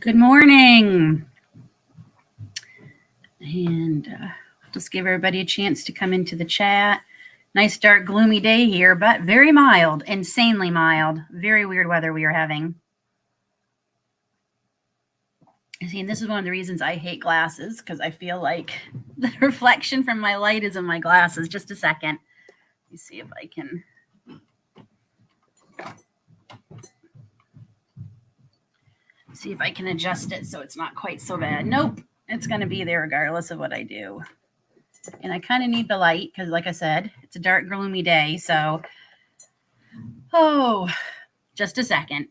Good morning. And just give everybody a chance to come into the chat. Nice, dark, gloomy day here, but very mild, insanely mild. Very weird weather we are having. See, and this is one of the reasons I hate glasses, because I feel like the reflection from my light is in my glasses. Just a second. Let me see if I can. See if I can adjust it so it's not quite so bad. Nope, it's going to be there regardless of what I do. And I kind of need the light because, like I said, it's a dark, gloomy day. So, just a second.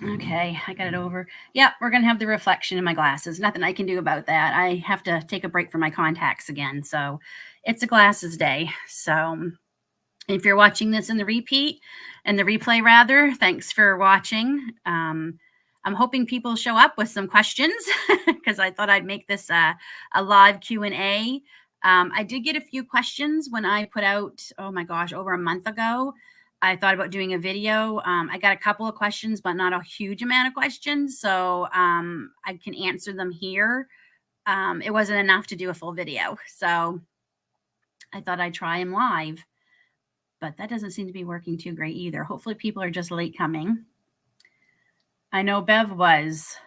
Okay, I got it over. Yeah, we're going to have the reflection in my glasses. Nothing I can do about that. I have to take a break from my contacts again. So it's a glasses day. So if you're watching this in the repeat and the replay, rather, thanks for watching. I'm hoping people show up with some questions because I thought I'd make this a live Q&A. I did get a few questions when I put out, oh my gosh, over a month ago. I thought about doing a video. I got a couple of questions, but not a huge amount of questions. So I can answer them here. It wasn't enough to do a full video. So I thought I'd try them live, but that doesn't seem to be working too great either. Hopefully people are just late coming. I know Bev was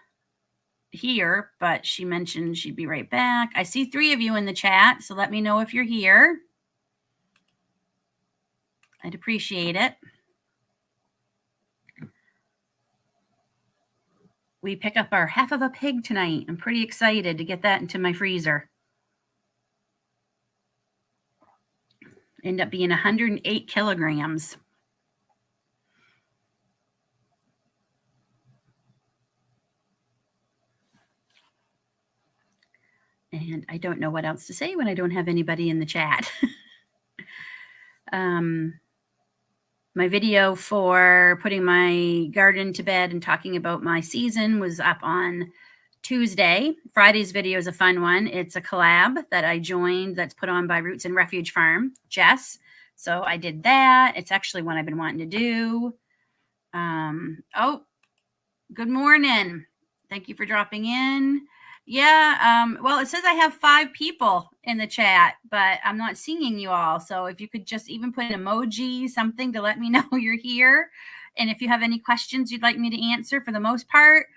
here, but she mentioned she'd be right back. I see 3 of you in the chat, so let me know if you're here. I'd appreciate it. We pick up our half of a pig tonight. I'm pretty excited to get that into my freezer. End up being 108 kilograms. And I don't know what else to say when I don't have anybody in the chat. My video for putting my garden to bed and talking about my season was up on Tuesday. Friday's video is a fun one. It's a collab that I joined that's put on by Roots and Refuge Farm, Jess. So I did that. It's actually one I've been wanting to do. Oh, good morning. Thank you for dropping in. Yeah, well, it says I have 5 people in the chat, but I'm not seeing you all. So if you could just even put an emoji, something to let me know you're here. And if you have any questions you'd like me to answer, for the most part,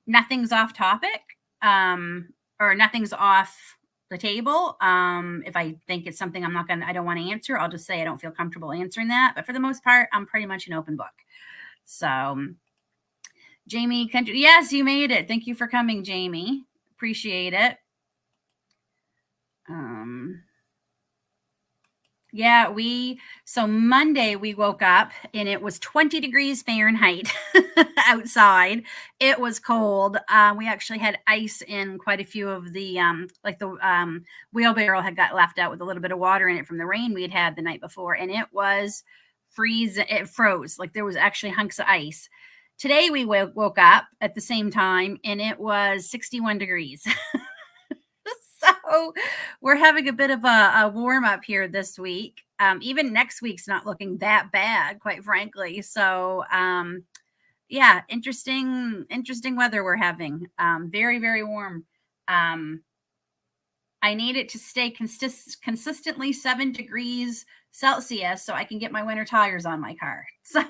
nothing's off topic, or nothing's off the table. If I think it's something I don't want to answer, I'll just say I don't feel comfortable answering that. But for the most part, I'm pretty much an open book. So Jamie Country, yes, you made it. Thank you for coming, Jamie. Appreciate it. Yeah, so Monday we woke up and it was 20 degrees Fahrenheit outside. It was cold. We actually had ice in quite a few of the, wheelbarrow had got left out with a little bit of water in it from the rain we had the night before. And it was freezing. It froze. Like there was actually hunks of ice. Today we woke up at the same time and it was 61 degrees. So we're having a bit of a warm up here this week. Even next week's not looking that bad, quite frankly. So yeah, interesting weather we're having. Very, very warm. I need it to stay consistently 7 degrees Celsius so I can get my winter tires on my car. So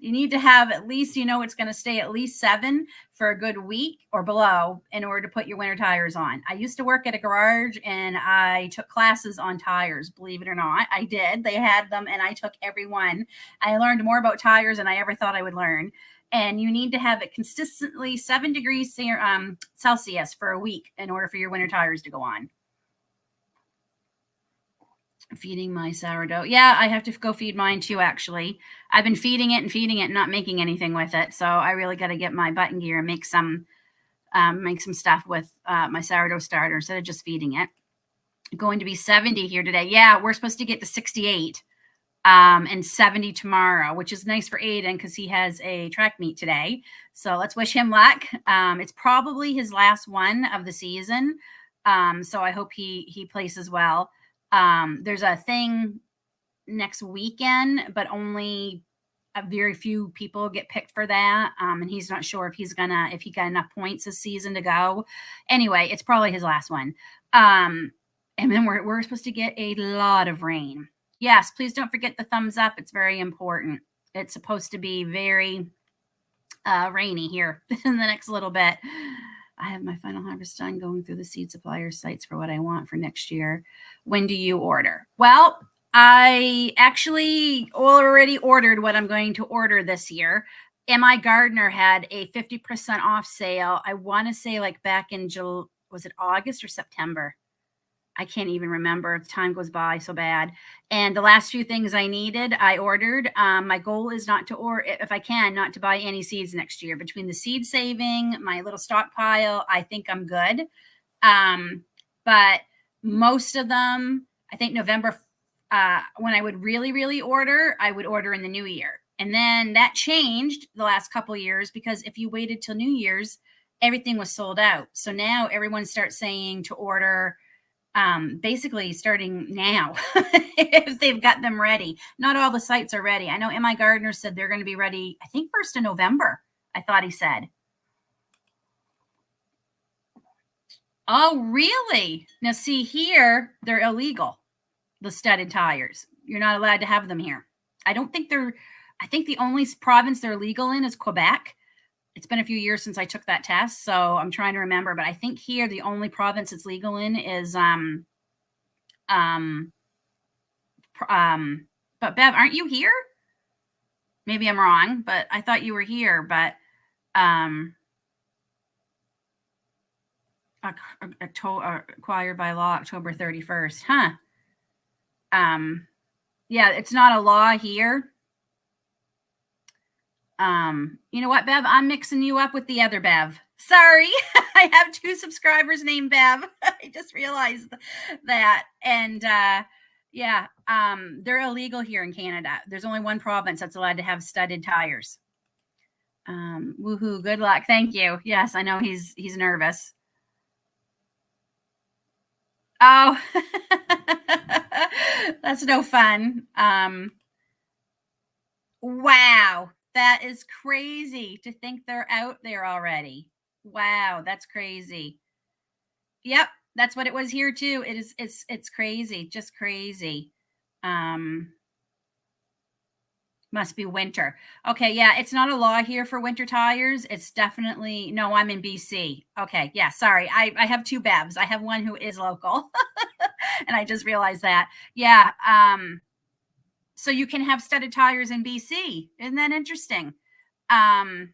you need to have at least, it's going to stay at least 7 for a good week or below in order to put your winter tires on. I used to work at a garage and I took classes on tires, believe it or not. I did. They had them and I took every one. I learned more about tires than I ever thought I would learn. And you need to have it consistently 7 degrees Celsius for a week in order for your winter tires to go on. Feeding my sourdough. Yeah, I have to go feed mine too, actually. I've been feeding it and not making anything with it. So I really got to get my button gear and make some stuff with my sourdough starter instead of just feeding it. Going to be 70 here today. Yeah, we're supposed to get to 68 and 70 tomorrow, which is nice for Aiden because he has a track meet today. So let's wish him luck. It's probably his last one of the season. So I hope he places well. There's a thing next weekend, but only a very few people get picked for that. And he's not sure if he got enough points this season to go. Anyway, it's probably his last one. And then we're supposed to get a lot of rain. Yes, please don't forget the thumbs up. It's very important. It's supposed to be very rainy here in the next little bit. I have my final harvest done, going through the seed supplier sites for what I want for next year. When do you order? Well, I actually already ordered what I'm going to order this year. MI Gardener had a 50% off sale. I want to say like back in was it August or September? I can't even remember. Time goes by so bad. And the last few things I needed, I ordered. My goal is not to order, if I can, not to buy any seeds next year. Between the seed saving, my little stockpile, I think I'm good. But most of them, I think November, when I would really, really order, I would order in the new year. And then that changed the last couple of years, because if you waited till New Year's, everything was sold out. So now everyone starts saying to order basically starting now if they've got them ready. Not all the sites are ready. I know MI Gardener said they're going to be ready, I think 1st of November, I thought he said. Oh, really? Now see, here they're illegal, the studded tires. You're not allowed to have them here. I think the only province they're legal in is Quebec. It's been a few years since I took that test, so I'm trying to remember. But I think here the only province it's legal in is but Bev, aren't you here? Maybe I'm wrong, but I thought you were here. But acquired by law October 31st, huh? Yeah, it's not a law here. You know what, Bev? I'm mixing you up with the other Bev. Sorry, I have 2 subscribers named Bev. I just realized that. And yeah, they're illegal here in Canada. There's only one province that's allowed to have studded tires. Woohoo! Good luck. Thank you. Yes, I know he's nervous. Oh, that's no fun. Wow. That is crazy to think they're out there already. Wow, that's crazy. Yep, that's what it was here too. It's crazy, just crazy. Must be winter. Okay, yeah, it's not a law here for winter tires. It's definitely no, I'm in BC. Okay, yeah, sorry. I have 2 Bevs. I have one who is local. And I just realized that. Yeah, so you can have studded tires in BC. Isn't that interesting? Yeah,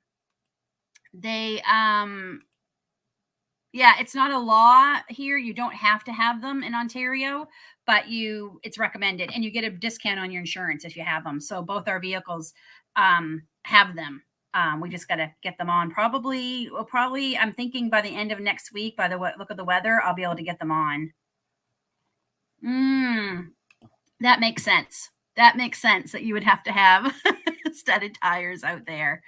it's not a law here. You don't have to have them in Ontario, but it's recommended, and you get a discount on your insurance if you have them. So both our vehicles have them. We just got to get them on. Probably, I'm thinking by the end of next week, by the look of the weather, I'll be able to get them on. That makes sense. That makes sense that you would have to have studded tires out there.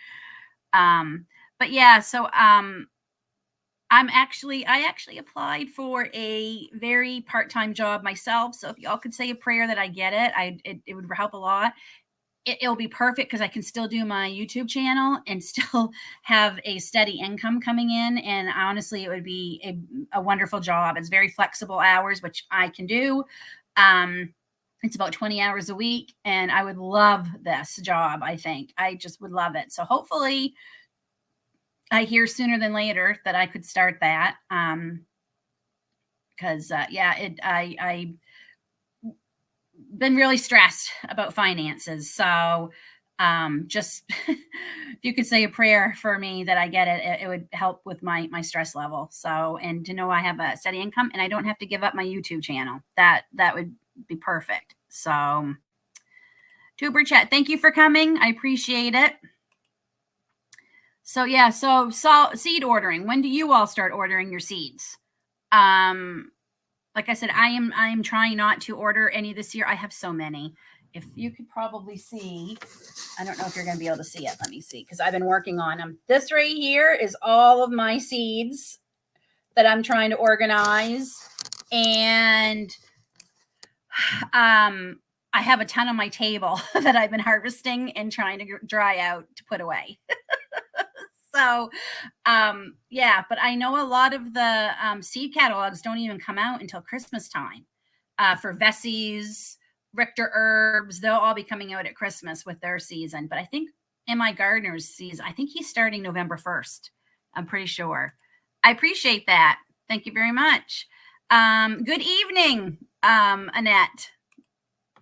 But yeah, so I actually applied for a very part-time job myself. So if y'all could say a prayer that I get it, it would help a lot. It'll be perfect because I can still do my YouTube channel and still have a steady income coming in. And honestly, it would be a wonderful job. It's very flexible hours, which I can do. It's about 20 hours a week, and I would love this job. I think I just would love it. So hopefully I hear sooner than later that I could start that. Because I been really stressed about finances. So just if you could say a prayer for me that I get it, it would help with my stress level. So, and to know I have a steady income and I don't have to give up my YouTube channel, that would be perfect. So Tuber Chat, thank you for coming. I appreciate it. So yeah, so seed ordering. When do you all start ordering your seeds? Like I said, I am trying not to order any this year. I have so many. if you could probably see, I don't know if you're going to be able to see it. Let me see, because I've been working on them. This right here is all of my seeds that I'm trying to organize. And I have a ton on my table that I've been harvesting and trying to dry out to put away. So, yeah, but I know a lot of the seed catalogs don't even come out until Christmas time. For Vessie's, Richter Herbs, they'll all be coming out at Christmas with their season. But I think M.I. Gardner's season, I think he's starting November 1st. I'm pretty sure. I appreciate that. Thank you very much. Good evening, Annette.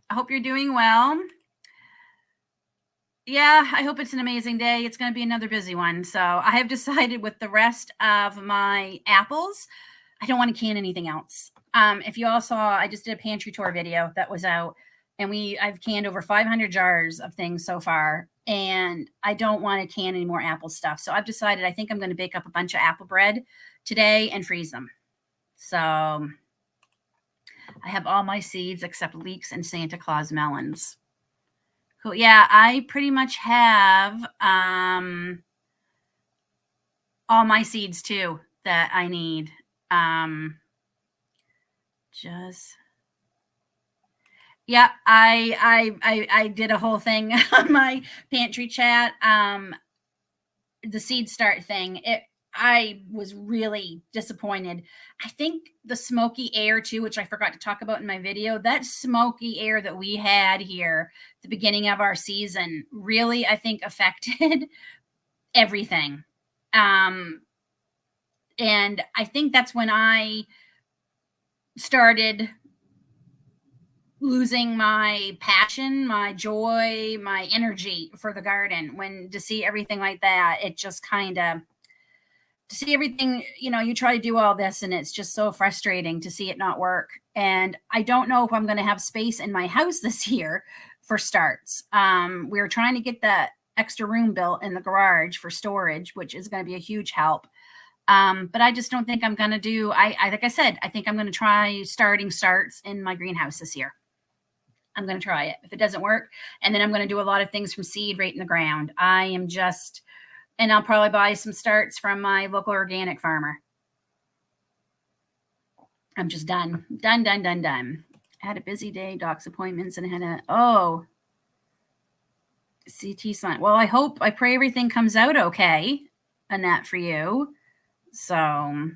I hope you're doing well. Yeah, I hope it's an amazing day. It's going to be another busy one. So I have decided with the rest of my apples, I don't want to can anything else. If you all saw, I just did a pantry tour video that was out, and I've canned over 500 jars of things so far, and I don't want to can any more apple stuff. So I've decided I think I'm going to bake up a bunch of apple bread today and freeze them. So I have all my seeds except leeks and Santa Claus melons. Cool. Yeah, I pretty much have all my seeds too that I need. Yeah, I did a whole thing on my pantry chat. The seed start thing. I was really disappointed. I think the smoky air too, which I forgot to talk about in my video, that smoky air that we had here at the beginning of our season really, I think, affected everything. And I think that's when I started losing my passion, my joy, my energy for the garden. When to see everything like that, it just kind of, to see everything, you try to do all this and it's just so frustrating to see it not work. And I don't know if I'm going to have space in my house this year for starts. We're trying to get that extra room built in the garage for storage, which is going to be a huge help. But I just don't think I'm going to do, like I said, I think I'm going to try starting starts in my greenhouse this year. I'm going to try it. If it doesn't work, and then I'm going to do a lot of things from seed right in the ground. And I'll probably buy some starts from my local organic farmer. I'm just done. Done. I had a busy day, doc's appointments, and CT sign. Well, I pray everything comes out okay, Annette, for you. So,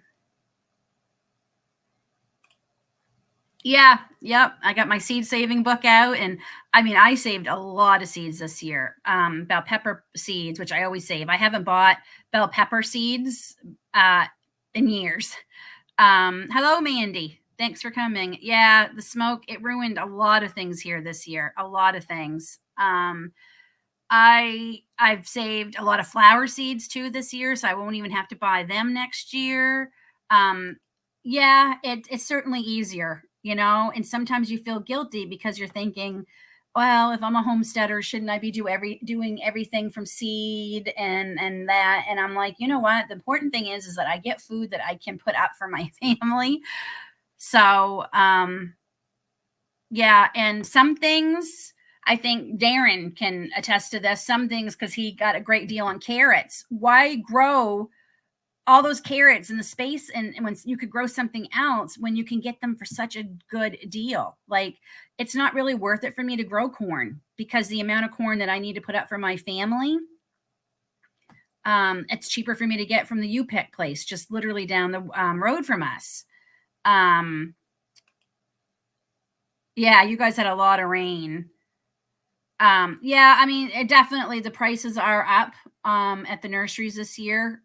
yeah, yep. I got my seed saving book out, and I saved a lot of seeds this year. Bell pepper seeds, which I always save. I haven't bought bell pepper seeds in years. Hello, Mandy. Thanks for coming. Yeah, the smoke, it ruined a lot of things here this year. A lot of things. I've saved a lot of flower seeds too this year, so I won't even have to buy them next year. Yeah, it's certainly easier, and sometimes you feel guilty because you're thinking, well, if I'm a homesteader, shouldn't I be doing everything from seed and that? And I'm like, you know what? The important thing is that I get food that I can put up for my family. So, yeah, and some things, I think Darren can attest to this. Some things, because he got a great deal on carrots. Why grow all those carrots in the space and when you could grow something else when you can get them for such a good deal? Like, it's not really worth it for me to grow corn, because the amount of corn that I need to put up for my family, it's cheaper for me to get from the U-Pick place, just literally down the road from us. Yeah, you guys had a lot of rain. Yeah, definitely the prices are up at the nurseries this year.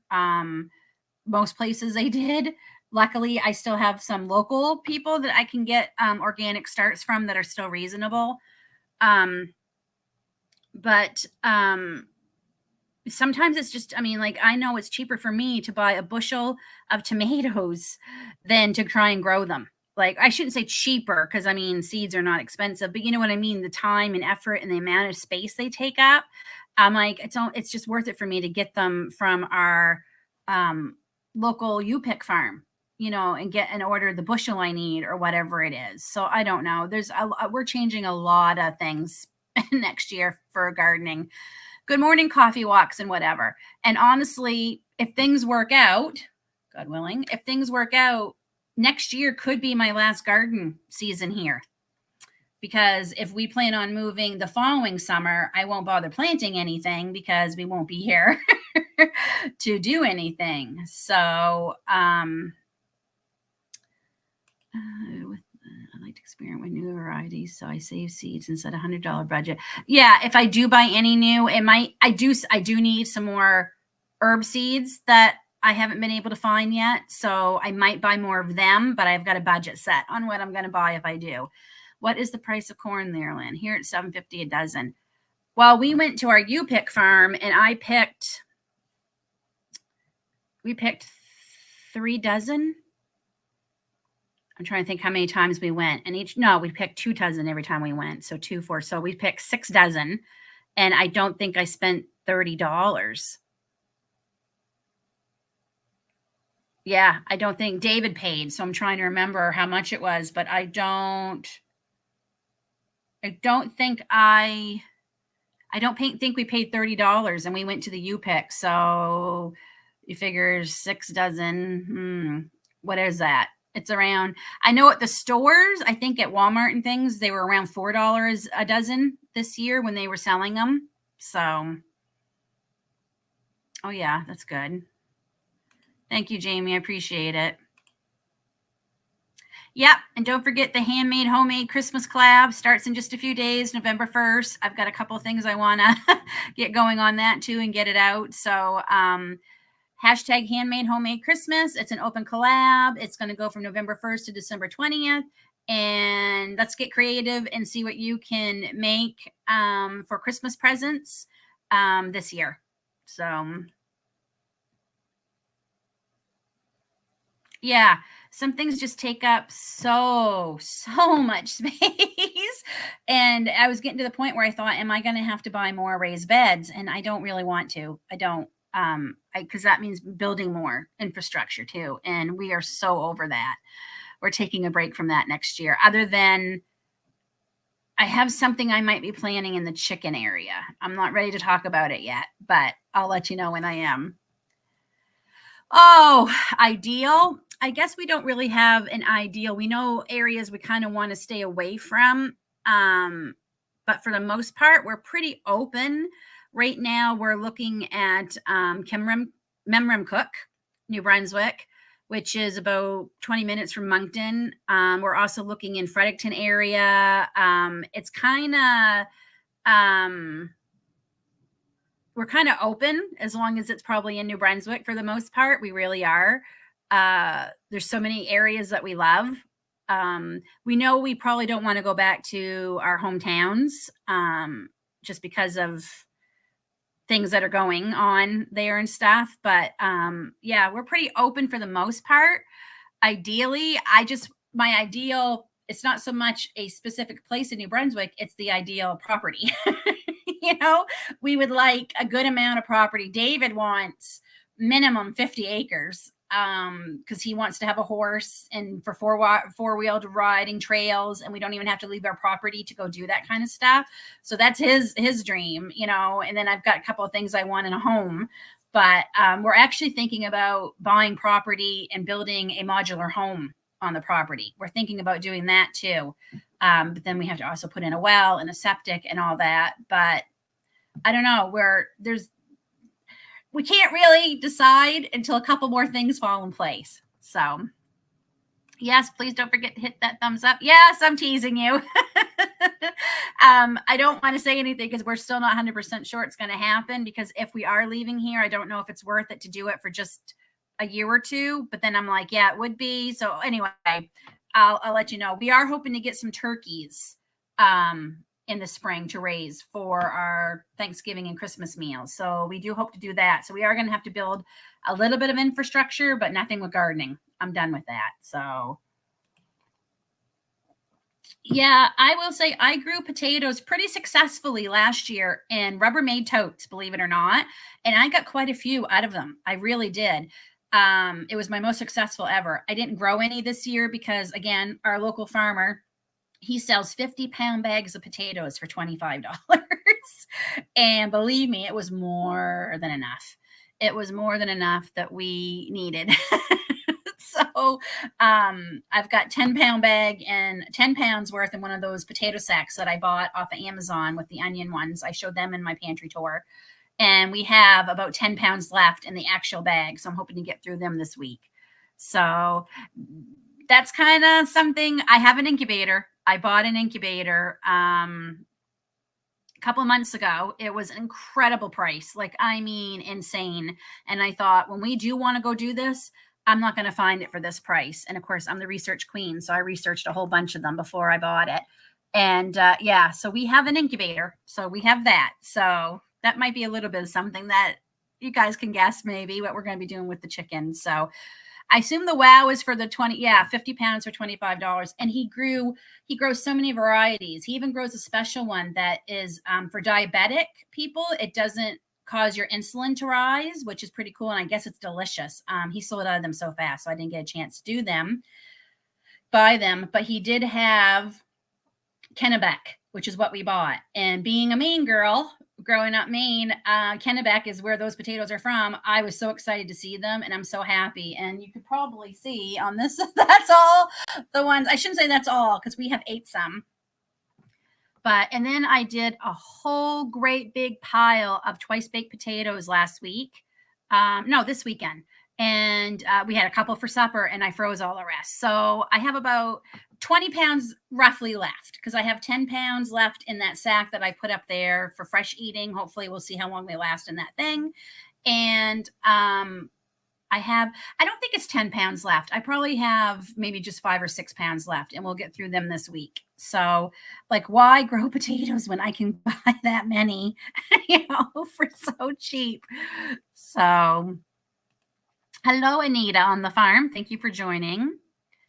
Most places they did. Luckily, I still have some local people that I can get organic starts from that are still reasonable. But sometimes it's just, I know it's cheaper for me to buy a bushel of tomatoes than to try and grow them. Like, I shouldn't say cheaper, because seeds are not expensive, but you know what I mean? The time and effort and the amount of space they take up. I'm like, it's just worth it for me to get them from our local U-Pick farm. and get and order the bushel I need or whatever it is. So I don't know. We're changing a lot of things next year for gardening. Good morning coffee walks and whatever. And honestly, if things work out, God willing, if things work out, next year could be my last garden season here. Because if we plan on moving the following summer, I won't bother planting anything because we won't be here to do anything. So, I like to experiment with new varieties, so I save seeds and set $100 budget. Yeah, if I do buy any new, I do need some more herb seeds that I haven't been able to find yet. So I might buy more of them, but I've got a budget set on what I'm going to buy if I do. What is the price of corn there, Lynn? Here it's $7.50 a dozen. Well, we went to our U-Pick farm and we picked 3 dozen. I'm trying to think how many times we went, and we picked 2 dozen every time we went. So 2, 4. So we picked 6 dozen, and I don't think I spent $30. Yeah, I don't think David paid. So I'm trying to remember how much it was, but I don't think think we paid $30, and we went to the U-Pick. So you figure 6 dozen. What is that? It's around, I know at the stores, I think at Walmart and things, they were around $4 a dozen this year when they were selling them. So, oh yeah, that's good. Thank you, Jamie. I appreciate it. Yep. And don't forget the handmade, homemade Christmas collab starts in just a few days, November 1st. I've got a couple of things I want to get going on that too and get it out. So, hashtag handmade, homemade Christmas. It's an open collab. It's going to go from November 1st to December 20th. And let's get creative and see what you can make for Christmas presents this year. So, yeah, some things just take up so much space. And I was getting to the point where I thought, am I going to have to buy more raised beds? And I don't really want to. I don't. Because that means building more infrastructure too. And we are so over that. We're taking a break from that next year. Other than I have something I might be planning in the chicken area. I'm not ready to talk about it yet, but I'll let you know when I am. Oh, ideal. I guess we don't really have an ideal. We know areas we kind of want to stay away from. But for the most part, we're pretty open. Right now, we're looking at Memramcook, New Brunswick, which is about 20 minutes from Moncton. We're also looking in Fredericton area. It's kind of we're kind of open as long as it's probably in New Brunswick for the most part. We really are. There's so many areas that we love. We know we probably don't want to go back to our hometowns just because of things that are going on there and stuff. But yeah, we're pretty open for the most part. Ideally, my ideal, it's not so much a specific place in New Brunswick, it's the ideal property. We would like a good amount of property. David wants minimum 50 acres because he wants to have a horse and for four-wheeled riding trails, and we don't even have to leave our property to go do that kind of stuff. So that's his dream, and then I've got a couple of things I want in a home. But we're actually thinking about buying property and building a modular home on the property. We're thinking about doing that too. But then we have to also put in a well and a septic and all that. But I don't know, we can't really decide until a couple more things fall in place. So yes, please don't forget to hit that thumbs up. Yes, I'm teasing you. I don't want to say anything because we're still not 100% sure it's going to happen, because if we are leaving here, I don't know if it's worth it to do it for just a year or two. But then I'm like, yeah, it would be. So anyway, I'll let you know. We are hoping to get some turkeys in the spring to raise for our Thanksgiving and Christmas meals. So we do hope to do that. So we are going to have to build a little bit of infrastructure, but nothing with gardening. I'm done with that. So yeah, I will say I grew potatoes pretty successfully last year in Rubbermaid totes, believe it or not. And I got quite a few out of them. I really did. It was my most successful ever. I didn't grow any this year because, again, our local farmer, he sells 50-pound bags of potatoes for $25. And believe me, it was more than enough. It was more than enough that we needed. So I've got 10-pound bag and 10 pounds worth in one of those potato sacks that I bought off of Amazon with the onion ones. I showed them in my pantry tour. And we have about 10 pounds left in the actual bag. So I'm hoping to get through them this week. So that's kind of something. I have an incubator. I bought an incubator a couple months ago. It was an incredible price. Like, I mean, insane. And I thought, when we do want to go do this, I'm not going to find it for this price. And of course, I'm the research queen. So I researched a whole bunch of them before I bought it. And yeah, so we have an incubator. So we have that. So that might be a little bit of something that you guys can guess maybe what we're going to be doing with the chickens. So I assume the wow is for the 50 pounds for $25. And he grows so many varieties. He even grows a special one that is for diabetic people. It doesn't cause your insulin to rise, which is pretty cool. And I guess it's delicious. He sold out of them so fast, so I didn't get a chance to buy them. But he did have Kennebec, which is what we bought. And being a Maine girl, growing up Maine, Kennebec is where those potatoes are from. I was so excited to see them, and I'm so happy. And you could probably see on this, that's all the ones. I shouldn't say that's all, because we have ate some. And then I did a whole great big pile of twice baked potatoes last week. No, this weekend. And we had a couple for supper, and I froze all the rest. So I have about 20 pounds roughly left, because I have 10 pounds left in that sack that I put up there for fresh eating. Hopefully we'll see how long they last in that thing. And I don't think it's 10 pounds left. I probably have maybe just 5 or 6 pounds left, and we'll get through them this week. So, like, why grow potatoes when I can buy that many, for so cheap? So, hello, Anita on the farm. Thank you for joining.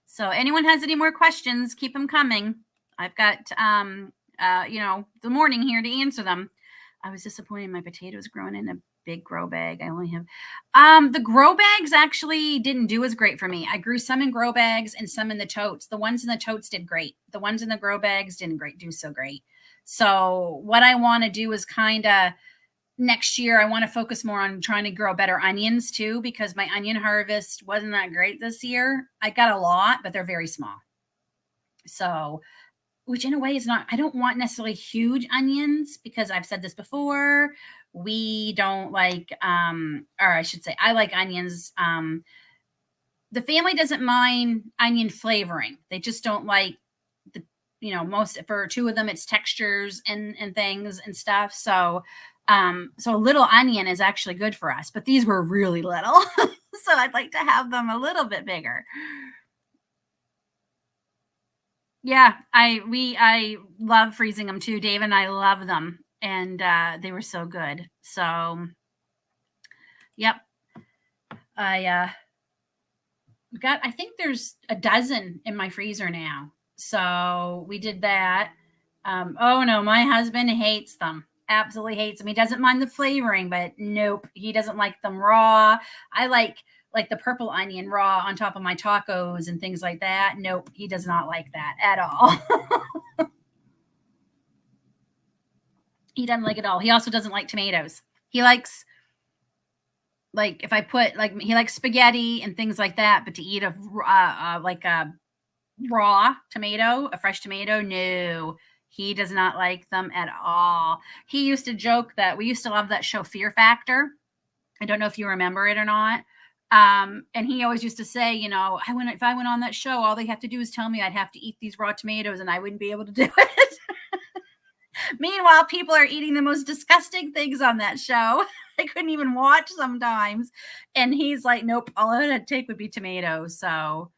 So anyone has any more questions, keep them coming. I've got, the morning here to answer them. I was disappointed my potatoes growing in a big grow bag. I only have, the grow bags actually didn't do as great for me. I grew some in grow bags and some in the totes. The ones in the totes did great. The ones in the grow bags didn't do so great. So what I want to do is kind of, next year, I want to focus more on trying to grow better onions too, because my onion harvest wasn't that great this year. I got a lot, but they're very small. So, which in a way is not, I don't want necessarily huge onions, because I've said this before. We don't like, or I should say, I like onions. The family doesn't mind onion flavoring. They just don't like most, for two of them, it's textures and things and stuff. So a little onion is actually good for us, but these were really little. So I'd like to have them a little bit bigger. Yeah, I love freezing them too. Dave and I love them, and they were so good. So, yep. I think there's a dozen in my freezer now. So we did that. Oh no, my husband hates them. Absolutely hates them. He doesn't mind the flavoring, but nope, he doesn't like them raw. I like the purple onion raw on top of my tacos and things like that. Nope, he does not like that at all. He doesn't like it at all. He also doesn't like tomatoes. He likes, if I put, he likes spaghetti and things like that, but to eat a raw tomato, a fresh tomato, no. He does not like them at all. He used to joke that we used to love that show Fear Factor. I don't know if you remember it or not. And he always used to say, if I went on that show, all they have to do is tell me I'd have to eat these raw tomatoes and I wouldn't be able to do it. Meanwhile, people are eating the most disgusting things on that show. I couldn't even watch sometimes. And he's like, nope, all I'd take would be tomatoes. So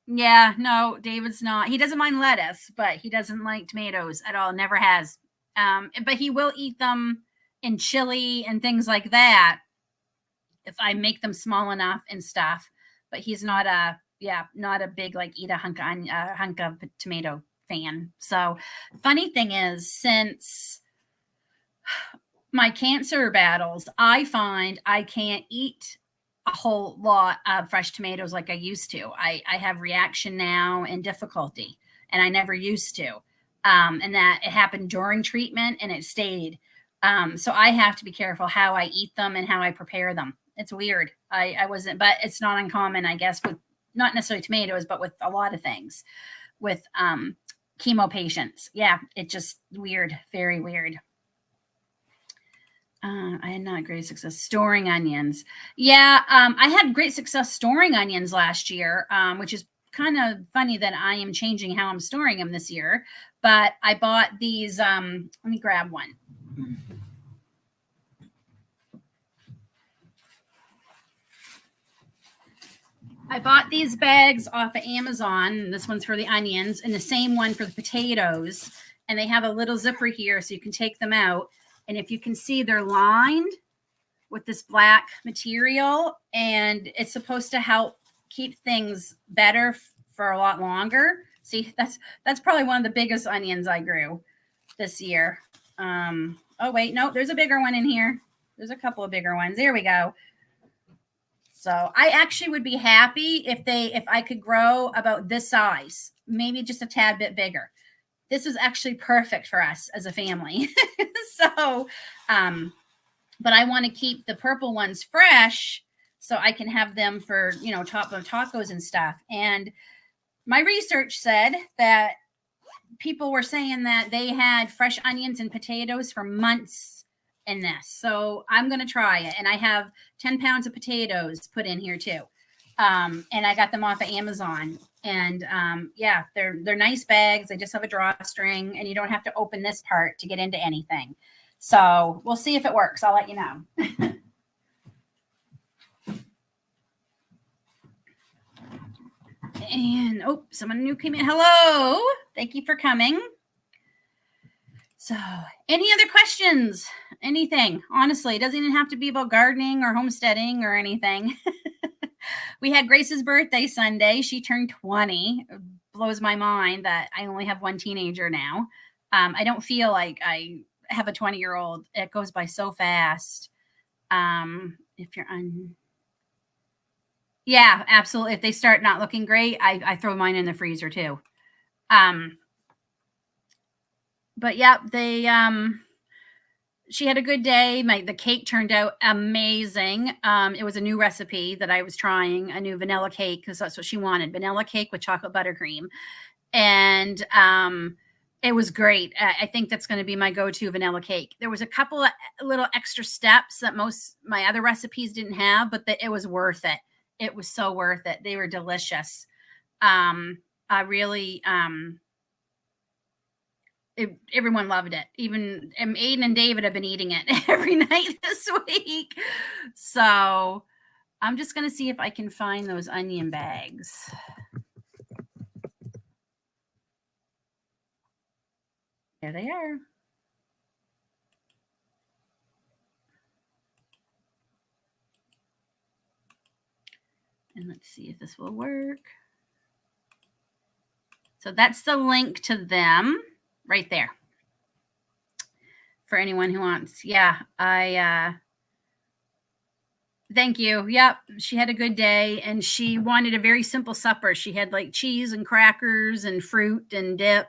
yeah, no, David's not. He doesn't mind lettuce, but he doesn't like tomatoes at all. Never has. But he will eat them in chili and things like that if I make them small enough and stuff. But he's not a big eat a hunk of tomato fan. So funny thing is, since my cancer battles, I find I can't eat a whole lot of fresh tomatoes like I used to. I have reaction now and difficulty, and I never used to. And that it happened during treatment and it stayed. So I have to be careful how I eat them and how I prepare them. It's weird. I wasn't, but it's not uncommon, I guess, with not necessarily tomatoes, but with a lot of things with chemo patients. Yeah, it's just weird, very weird. I had not great success storing onions. Yeah, I had great success storing onions last year, which is kind of funny that I am changing how I'm storing them this year. But I bought these. Let me grab one. I bought these bags off of Amazon. This one's for the onions, and the same one for the potatoes. And they have a little zipper here, so you can take them out. And if you can see, they're lined with this black material, and it's supposed to help keep things better for a lot longer. See, that's probably one of the biggest onions I grew this year. Oh wait, no, there's a bigger one in here. There's a couple of bigger ones. There we go. So I actually would be happy if I could grow about this size, maybe just a tad bit bigger. This is actually perfect for us as a family. So, but I want to keep the purple ones fresh so I can have them for, top of tacos and stuff. And my research said that people were saying that they had fresh onions and potatoes for months in this. So I'm going to try it. And I have 10 pounds of potatoes put in here too. And I got them off of Amazon. And yeah, they're nice bags. They just have a drawstring, and you don't have to open this part to get into anything. So we'll see if it works. I'll let you know. And someone new came in. Hello. Thank you for coming. So any other questions? Anything? Honestly, it doesn't even have to be about gardening or homesteading or anything. We had Grace's birthday Sunday. She turned 20. It blows my mind that I only have one teenager now. I don't feel like I have a 20-year-old. It goes by so fast. If you're on, yeah, absolutely. If they start not looking great, I throw mine in the freezer too. But yeah, she had a good day. The cake turned out amazing. It was a new recipe that I was trying, a new vanilla cake, because that's what she wanted, vanilla cake with chocolate buttercream. And it was great. I think that's going to be my go-to vanilla cake. There was a couple of little extra steps that most my other recipes didn't have, but it was worth it. It was so worth it. They were delicious. I really, everyone loved it. Even Aiden and David have been eating it every night this week. So I'm just going to see if I can find those onion bags. There they are. And let's see if this will work. So that's the link to them right there for anyone who wants. Yeah, thank you. Yep, she had a good day, and she wanted a very simple supper. She had like cheese and crackers and fruit dip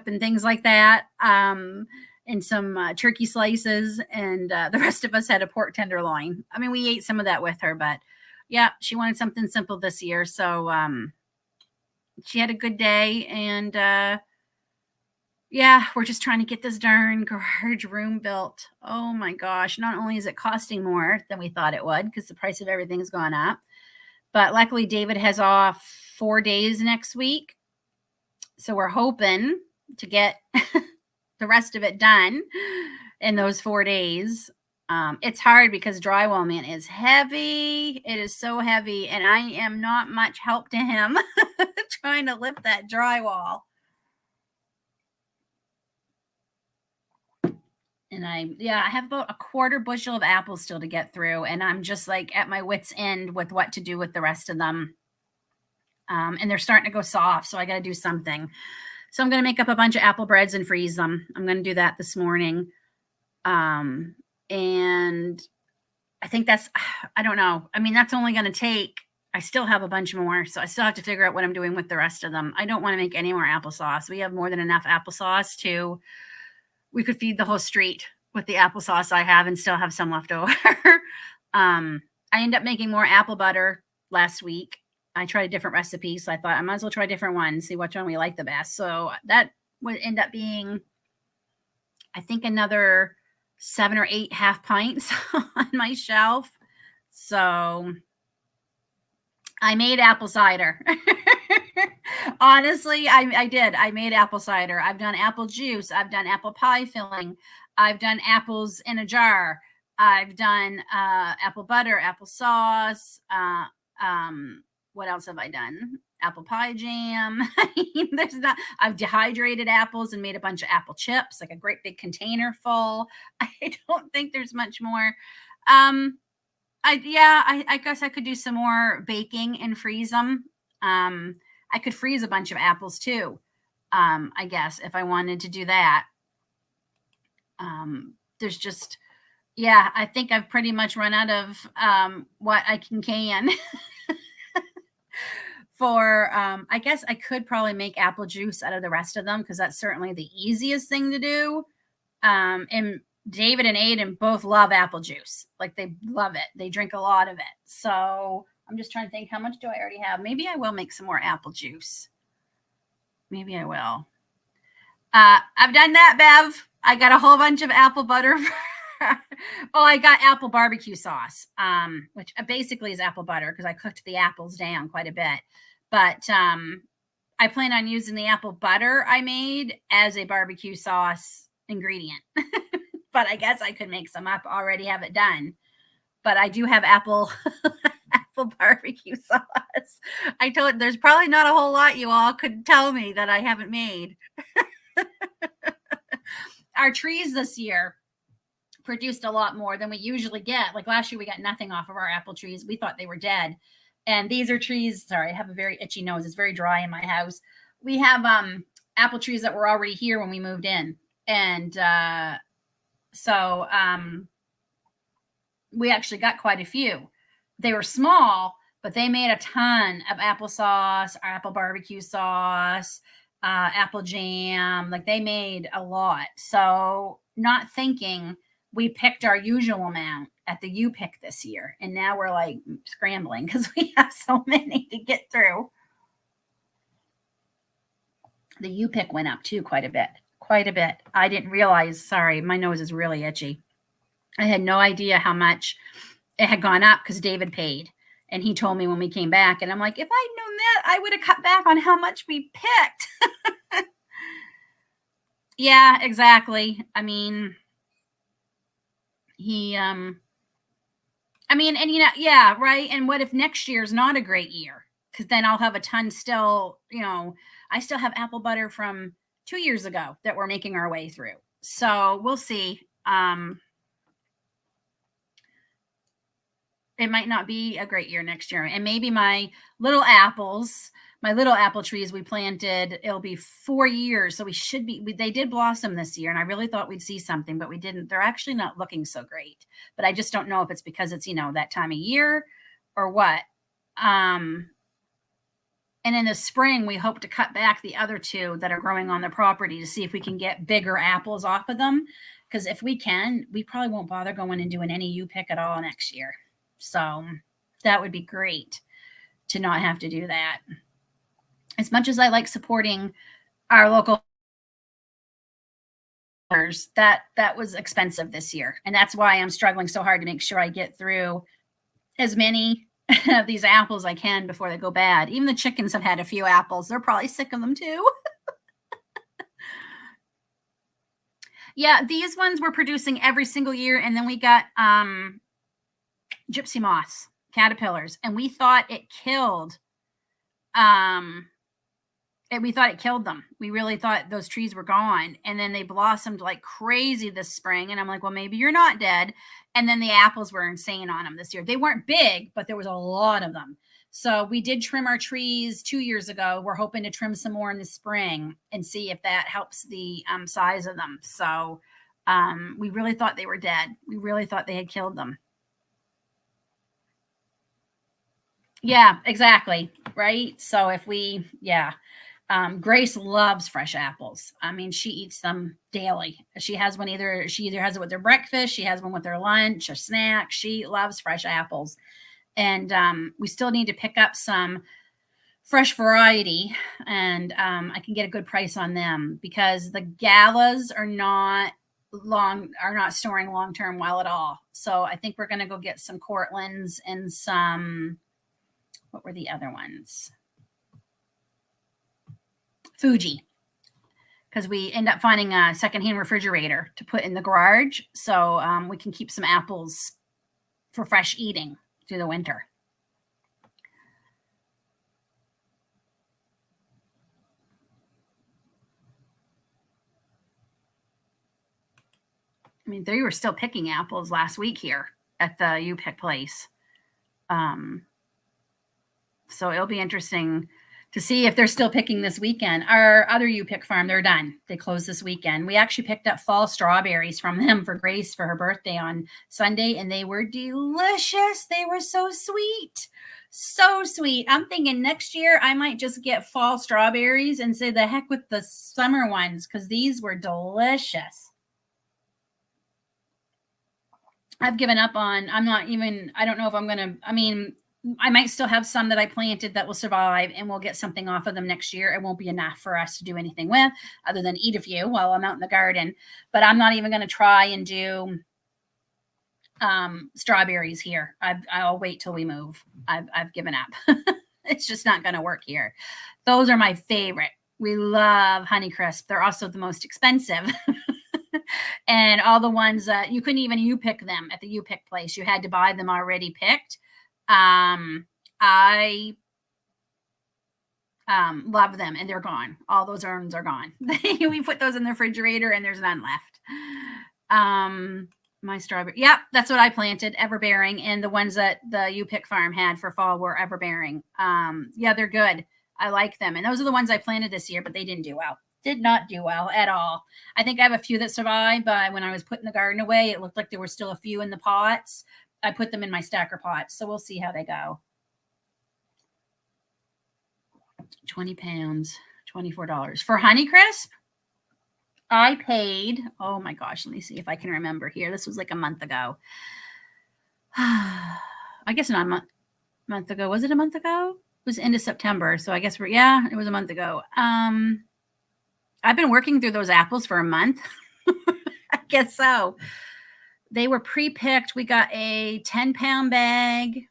and things like that, and some turkey slices, and the rest of us had a pork tenderloin. I mean, we ate some of that with her, but yeah, she wanted something simple this year. So she had a good day, and yeah, we're just trying to get this darn garage room built. Oh my gosh. Not only is it costing more than we thought it would, because the price of everything's gone up, but luckily David has off 4 days next week. So we're hoping to get the rest of it done in those 4 days. It's hard because drywall, man, is heavy. It is so heavy, and I am not much help to him trying to lift that drywall. And I have about a quarter bushel of apples still to get through, and I'm just like at my wit's end with what to do with the rest of them. And they're starting to go soft, so I got to do something. So I'm going to make up a bunch of apple breads and freeze them. I'm going to do that this morning. And I think that's, I don't know. I mean, that's only going to take, I still have a bunch more. So I still have to figure out what I'm doing with the rest of them. I don't want to make any more applesauce. We have more than enough applesauce we could feed the whole street with the applesauce I have and still have some left over. I ended up making more apple butter last week. I tried a different recipe, so I thought I might as well try different ones, see which one we like the best. So that would end up being, I think, another 7 or 8 half pints on my shelf. So I made apple cider. Honestly, I did. I made apple cider. I've done apple juice. I've done apple pie filling. I've done apples in a jar. I've done apple butter, apple sauce. What else have I done? Apple pie jam. There's not. I've dehydrated apples and made a bunch of apple chips, like a great big container full. I don't think there's much more. I guess I could do some more baking and freeze them. I could freeze a bunch of apples too. I guess if I wanted to do that. There's just, yeah, I think I've pretty much run out of what I can. For I guess I could probably make apple juice out of the rest of them because that's certainly the easiest thing to do. And David and Aiden both love apple juice. Like they love it. They drink a lot of it. So I'm just trying to think, how much do I already have? Maybe I will make some more apple juice. Maybe I will. I've done that, Bev. I got a whole bunch of apple butter. Oh, I got apple barbecue sauce, which basically is apple butter because I cooked the apples down quite a bit. But I plan on using the apple butter I made as a barbecue sauce ingredient. But I guess I could make some up, already have it done. But I do have apple barbecue sauce. I told there's probably not a whole lot you all could tell me that I haven't made. Our trees this year produced a lot more than we usually get. Like last year, we got nothing off of our apple trees. We thought they were dead. And these are trees. Sorry, I have a very itchy nose. It's very dry in my house. We have apple trees that were already here when we moved in. And so we actually got quite a few. They were small, but they made a ton of applesauce, apple barbecue sauce, apple jam. Like they made a lot. So not thinking, we picked our usual amount at the U-Pick this year. And now we're like scrambling because we have so many to get through. The U-Pick went up too quite a bit. I didn't realize, sorry, my nose is really itchy. I had no idea how much it had gone up because David paid. And he told me when we came back. And I'm like, if I'd known that, I would have cut back on how much we picked. Yeah, exactly. I mean, and yeah, right. And what if next year's not a great year? Because then I'll have a ton still, I still have apple butter from 2 years ago that we're making our way through. So we'll see. It might not be a great year next year. And maybe my little apple trees we planted, it'll be 4 years. So they did blossom this year. And I really thought we'd see something, but we didn't. They're actually not looking so great. But I just don't know if it's because it's, that time of year or what. And in the spring, we hope to cut back the other 2 that are growing on the property to see if we can get bigger apples off of them. Because if we can, we probably won't bother going and doing any U-Pick at all next year. So that would be great to not have to do that. As much as I like supporting our local, that was expensive this year. And that's why I'm struggling so hard to make sure I get through as many of these apples I can before they go bad. Even the chickens have had a few apples. They're probably sick of them too. Yeah, these ones we're producing every single year. And then we got gypsy moths, caterpillars, and we thought it killed them. We really thought those trees were gone. And then they blossomed like crazy this spring. And I'm like, well, maybe you're not dead. And then the apples were insane on them this year. They weren't big, but there was a lot of them. So we did trim our trees 2 years ago. We're hoping to trim some more in the spring and see if that helps the size of them. So we really thought they were dead. We really thought they had killed them. Yeah, exactly. Right. So if we, yeah. Grace loves fresh apples. I mean, she eats them daily. She either has it with her breakfast, she has one with her lunch, a snack. She loves fresh apples. And we still need to pick up some fresh variety, and I can get a good price on them because the galas are not storing long term well at all. So I think we're going to go get some Cortlands and some, what were the other ones? Fuji, because we end up finding a secondhand refrigerator to put in the garage, so we can keep some apples for fresh eating through the winter. I mean, they were still picking apples last week here at the U-Pick place. So it'll be interesting to see if they're still picking this weekend. Our other U-Pick farm, they're done. They closed this weekend. We actually picked up fall strawberries from them for Grace for her birthday on Sunday, and they were delicious. They were so sweet. So sweet. I'm thinking next year I might just get fall strawberries and say the heck with the summer ones, because these were delicious. I've given up on, I don't know if I'm going to, I might still have some that I planted that will survive, and we'll get something off of them next year. It won't be enough for us to do anything with other than eat a few while I'm out in the garden. But I'm not even going to try and do strawberries here. I'll wait till we move. I've given up. It's just not going to work here. Those are my favorite. We love Honeycrisp. They're also the most expensive. And all the ones that you couldn't even U-Pick them at the U-Pick place. You had to buy them already picked. I love them, and they're gone. All those urns are gone. We put those in the refrigerator and there's none left. My strawberry. Yep, that's what I planted, everbearing, and the ones that the U-Pick farm had for fall were everbearing. Yeah, they're good. I like them. And those are the ones I planted this year, but they didn't do well. Did not do well at all. I think I have a few that survived, but when I was putting the garden away, it looked like there were still a few in the pots. I put them in my stacker pots, so we'll see how they go. 20 pounds, $24. For Honeycrisp, I paid, oh my gosh, let me see if I can remember here. This was like a month ago. I guess not a month ago. Was it a month ago? It was end of September. So I guess it was a month ago. I've been working through those apples for a month. I guess so. They were pre-picked. We got a 10-pound bag.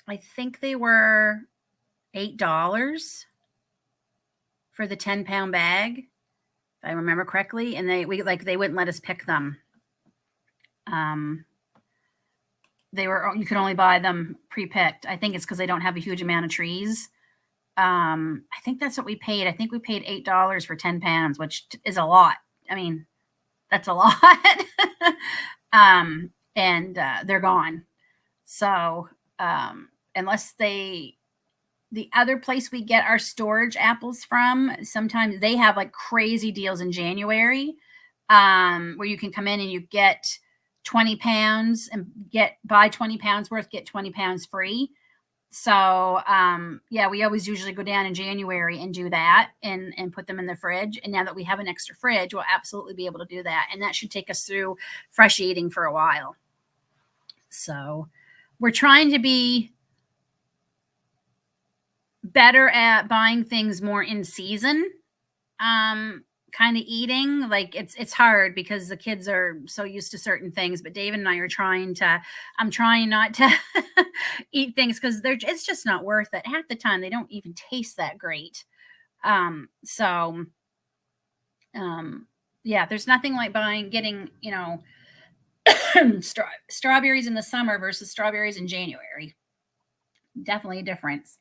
I think they were $8 for the 10-pound bag, if I remember correctly. And they wouldn't let us pick them. You could only buy them pre-picked. I think it's because they don't have a huge amount of trees. I think that's what we paid. I think we paid $8 for 10 pounds, which is a lot. I mean, that's a lot. And they're gone. So unless the other place we get our storage apples from, sometimes they have like crazy deals in January, where you can come in and you get 20 pounds and buy 20 pounds worth, get 20 pounds free. So, we always usually go down in January and do that and put them in the fridge. And now that we have an extra fridge, we'll absolutely be able to do that. And that should take us through fresh eating for a while. So we're trying to be better at buying things more in season, kind of eating. Like it's hard because the kids are so used to certain things, but David and I are I'm trying not to eat things because it's just not worth it. Half the time they don't even taste that great. There's nothing like getting, strawberries in the summer versus strawberries in January. Definitely a difference.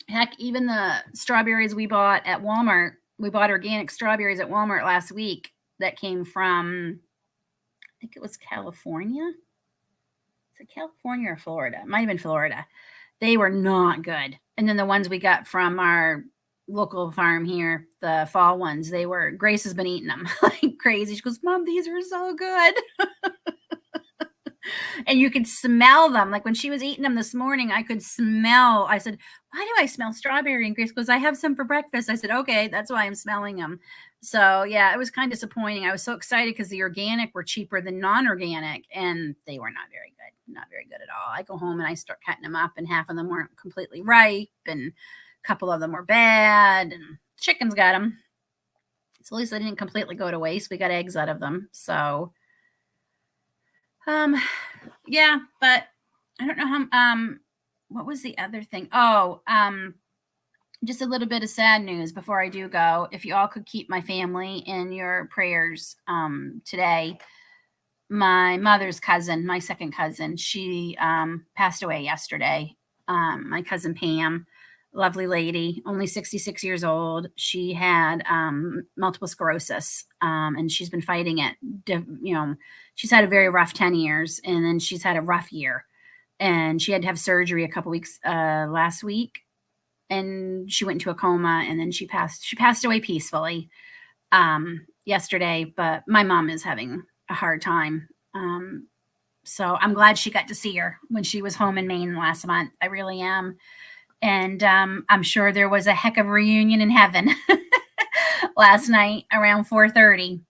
Heck, even the strawberries we bought at Walmart, we bought organic strawberries at Walmart last week that came from, I think it was California. Is it California or Florida? It might have been Florida. They were not good. And then the ones we got from our local farm here, the fall ones, Grace has been eating them like crazy. She goes, Mom, these are so good. And you could smell them. Like when she was eating them this morning, I could smell. I said, why do I smell strawberry? And Grace goes, I have some for breakfast. I said, okay, that's why I'm smelling them. So yeah, it was kind of disappointing. I was so excited because the organic were cheaper than non-organic, and they were not very good. Not very good at all. I go home and I start cutting them up, and half of them weren't completely ripe, and a couple of them were bad, and chickens got them. So at least they didn't completely go to waste. We got eggs out of them. So yeah, but I don't know how what was the other thing? Oh, just a little bit of sad news before I do go. If you all could keep my family in your prayers today. My mother's cousin, my second cousin, she passed away yesterday. My cousin Pam, lovely lady, only 66 years old. She had multiple sclerosis, and she's been fighting it. She's had a very rough 10 years, and then she's had a rough year. And she had to have surgery a couple weeks last week, and she went into a coma, and then she passed away peacefully yesterday. But my mom is having a hard time. So I'm glad she got to see her when she was home in Maine last month. I really am. And I'm sure there was a heck of a reunion in heaven last night around 4:30.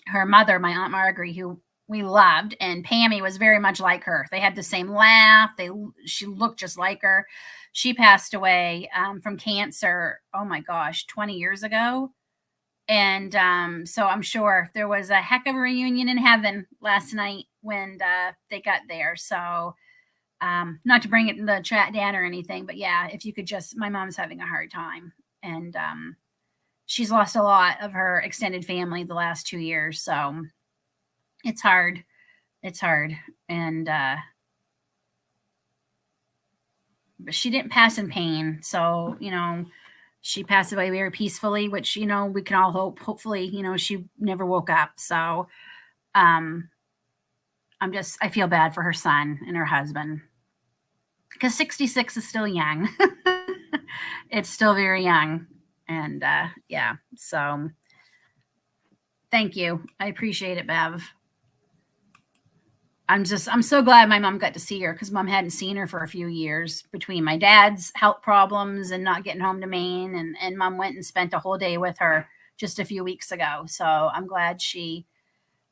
Her mother, my Aunt Margaret, who we loved, and Pammy was very much like her. They had the same laugh. She looked just like her. She passed away from cancer, oh my gosh, 20 years ago. And so I'm sure there was a heck of a reunion in heaven last night when they got there. So not to bring it in the chat down or anything, but yeah, if you could just, my mom's having a hard time. And she's lost a lot of her extended family the last 2 years. So it's hard. It's hard. And but she didn't pass in pain. So, she passed away very peacefully, which, we can all hope, hopefully, she never woke up. So I feel bad for her son and her husband, because 66 is still young. It's still very young. And yeah, so thank you. I appreciate it, Bev. I'm so glad my mom got to see her, because Mom hadn't seen her for a few years between my dad's health problems and not getting home to Maine. And Mom went and spent a whole day with her just a few weeks ago. So I'm glad she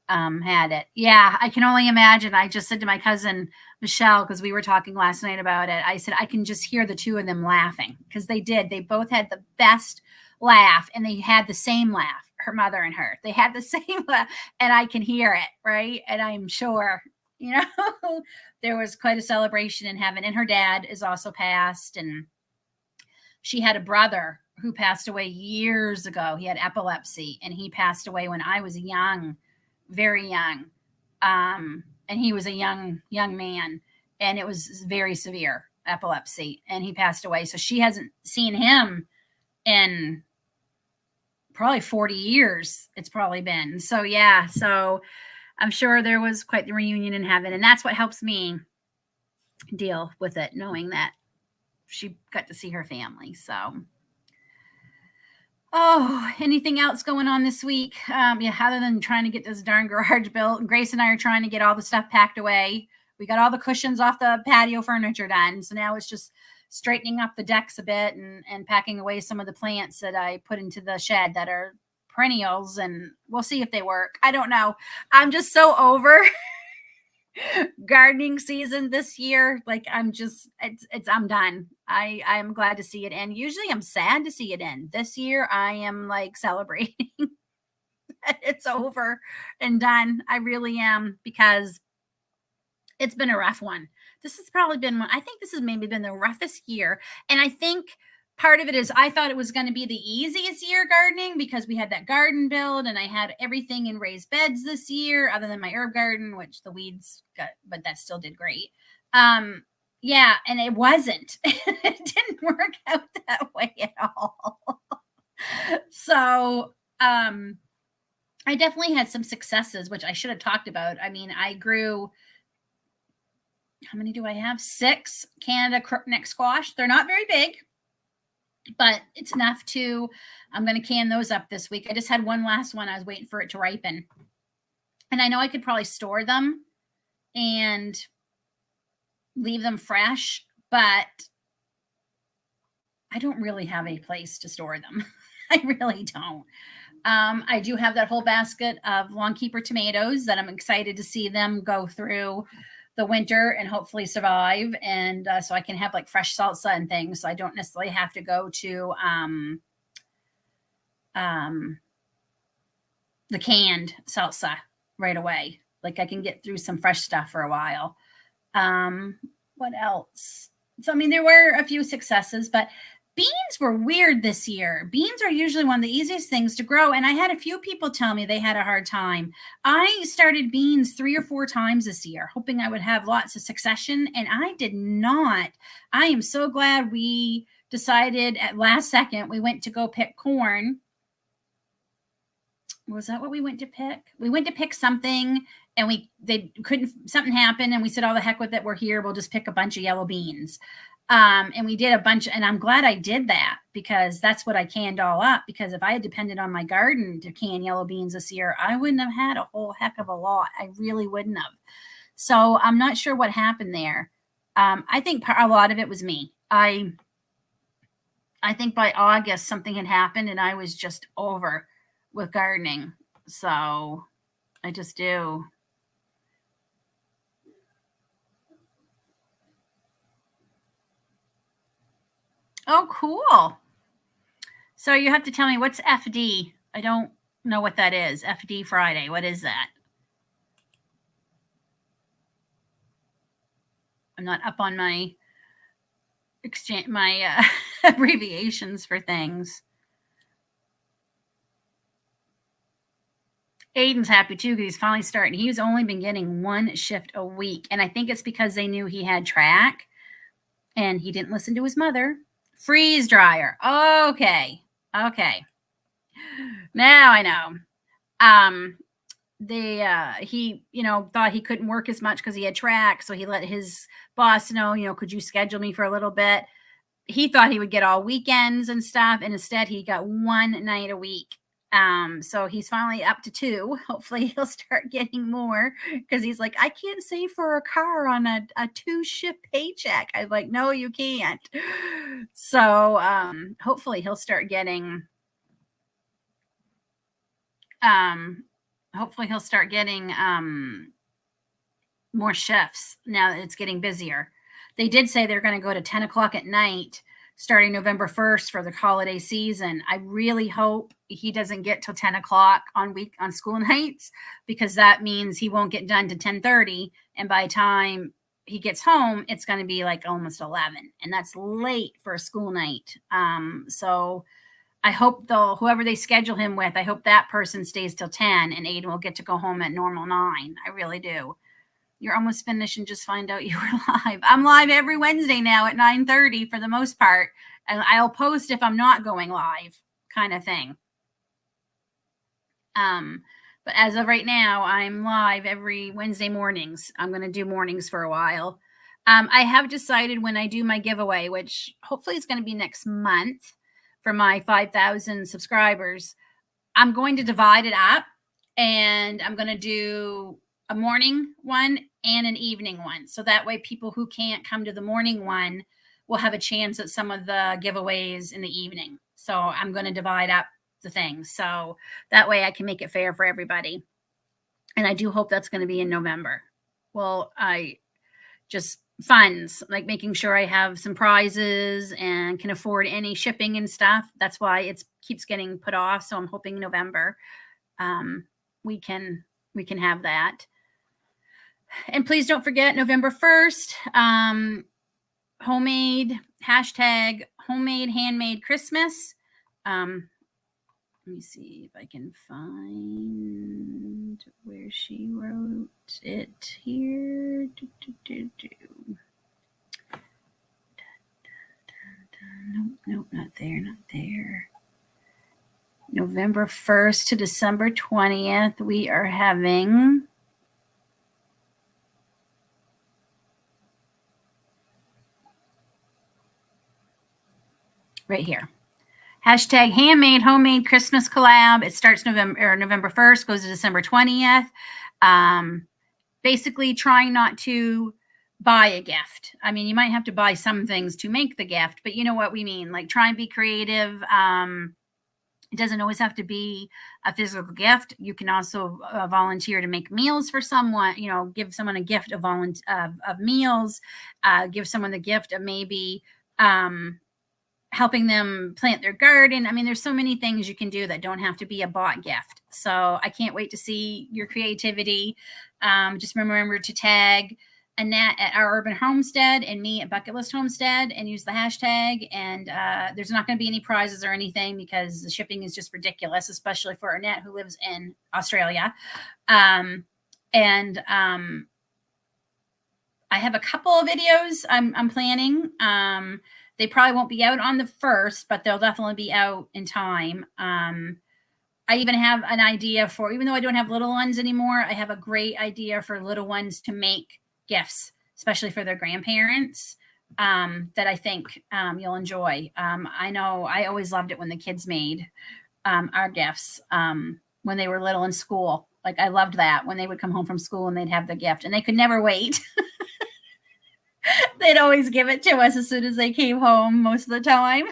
had it. Yeah, I can only imagine. I just said to my cousin, Michelle, because we were talking last night about it, I said, I can just hear the two of them laughing, because they did. They both had the best laugh, and they had the same laugh, her mother and her. They had the same laugh, and I can hear it, right? And I'm sure, there was quite a celebration in heaven. And her dad is also passed, and she had a brother who passed away years ago. He had epilepsy, and he passed away when I was young, very young. And he was a young man, and it was very severe epilepsy, and he passed away. So she hasn't seen him in probably 40 years. It's probably been. So yeah, so I'm sure there was quite the reunion in heaven, and that's what helps me deal with it, knowing that she got to see her family. So, anything else going on this week? Yeah, other than trying to get this darn garage built. Grace and I are trying to get all the stuff packed away. We got all the cushions off the patio furniture done. So now it's just straightening up the decks a bit and packing away some of the plants that I put into the shed that are perennials, and we'll see if they work. I don't know. I'm just so over gardening season this year. Like I'm done. I'm glad to see it end. Usually I'm sad to see it end. This year I am like celebrating it's over and done. I really am, because it's been a rough one. This has probably been I think this has maybe been the roughest year. And I think part of it is I thought it was going to be the easiest year gardening, because we had that garden build, and I had everything in raised beds this year, other than my herb garden, which the weeds got, but that still did great. Yeah, and it wasn't. It didn't work out that way at all. So I definitely had some successes, which I should have talked about. I mean, I grew, how many do I have? 6 Canada crookneck squash. They're not very big. but it's enough to, I'm going to can those up this week. I just had one last one. I was waiting for it to ripen. And I know I could probably store them and leave them fresh, but I don't really have a place to store them. I really don't. I do have that whole basket of Long Keeper tomatoes that I'm excited to see them go through the winter and hopefully survive. And so I can have like fresh salsa and things. So I don't necessarily have to go to the canned salsa right away. Like I can get through some fresh stuff for a while. What else? So, I mean, there were a few successes, but beans were weird this year. Beans are usually one of the easiest things to grow. And I had a few people tell me they had a hard time. I started beans 3 or 4 times this year, hoping I would have lots of succession. And I did not. I am so glad we decided at last second, we went to go pick corn. Was that what we went to pick? We went to pick something and something happened and we said, oh, the heck with it. We're here. We'll just pick a bunch of yellow beans. And we did a bunch, and I'm glad I did that because that's what I canned all up. Because if I had depended on my garden to can yellow beans this year, I wouldn't have had a whole heck of a lot. I really wouldn't have. So I'm not sure what happened there. I think a lot of it was me. I think by August something had happened and I was just over with gardening. So I just do. Oh, cool. So you have to tell me what's FD. I don't know what that is. FD Friday. What is that? I'm not up on my abbreviations for things. Aiden's happy too because he's finally starting. He's only been getting 1 shift a week. And I think it's because they knew he had track and he didn't listen to his mother. Freeze dryer. Okay. Now I know. He thought he couldn't work as much because he had track. So he let his boss know, could you schedule me for a little bit? He thought he would get all weekends and stuff. And instead he got 1 night a week. So he's finally up to 2. Hopefully he'll start getting more because he's like, I can't save for a car on a 2-shift paycheck. I'm like, no, you can't. So hopefully he'll start getting more shifts now that it's getting busier. They did say they're going to go to 10 o'clock at night starting November 1st for the holiday season. I really hope he doesn't get till 10 o'clock on school nights because that means he won't get done to 10:30. And by the time he gets home, it's going to be like almost 11. And that's late for a school night. So I hope whoever they schedule him with, I hope that person stays till 10 and Aiden will get to go home at normal 9. I really do. You're almost finished and just find out you were live. I'm live every Wednesday now at 9:30 for the most part. And I'll post if I'm not going live kind of thing. But as of right now, I'm live every Wednesday mornings. I'm going to do mornings for a while. I have decided when I do my giveaway, which hopefully is going to be next month for my 5,000 subscribers, I'm going to divide it up and I'm going to do a morning one and an evening one. So that way people who can't come to the morning one will have a chance at some of the giveaways in the evening. So I'm going to divide up the things. So that way I can make it fair for everybody. And I do hope that's going to be in November. Well, I just funds, like making sure I have some prizes and can afford any shipping and stuff. That's why it keeps getting put off. So I'm hoping November we can have that. And please don't forget November 1st, homemade handmade Christmas. Let me see if I can find where she wrote it here. Nope, not there. November 1st to December 20th, we are having right here. Hashtag handmade, homemade Christmas collab. It starts November 1st, goes to December 20th. Basically trying not to buy a gift. I mean, you might have to buy some things to make the gift, but you know what we mean. Like, try and be creative. It doesn't always have to be a physical gift. You can also volunteer to make meals for someone, you know, give someone a gift of meals, give someone the gift of maybe helping them plant their garden. I mean, there's so many things you can do that don't have to be a bought gift. So I can't wait to see your creativity. Just remember to tag Annette at Our Urban Homestead and me at Bucket List Homestead and use the hashtag. And there's not going to be any prizes or anything because the shipping is just ridiculous, especially for Annette who lives in Australia. I have a couple of videos I'm planning. They probably won't be out on the 1st, but they'll definitely be out in time. I even have an idea for, even though I don't have little ones anymore, I have a great idea for little ones to make gifts, especially for their grandparents, that I think you'll enjoy. I know I always loved it when the kids made our gifts when they were little in school. Like, I loved that when they would come home from school and they'd have the gift and they could never wait. They'd always give it to us as soon as they came home most of the time.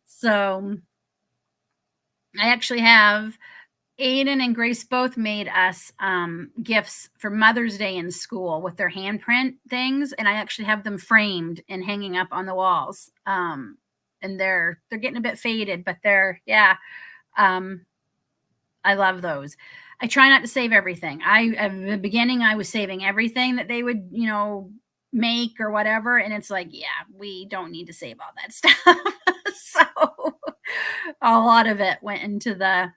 So I actually have Aiden and Grace both made us gifts for Mother's Day in school with their handprint things. And I actually have them framed and hanging up on the walls. And they're getting a bit faded, but I love those. I try not to save everything. At the beginning, I was saving everything that they would, you know, make or whatever. And it's like, yeah, we don't need to save all that stuff. So a lot of it went into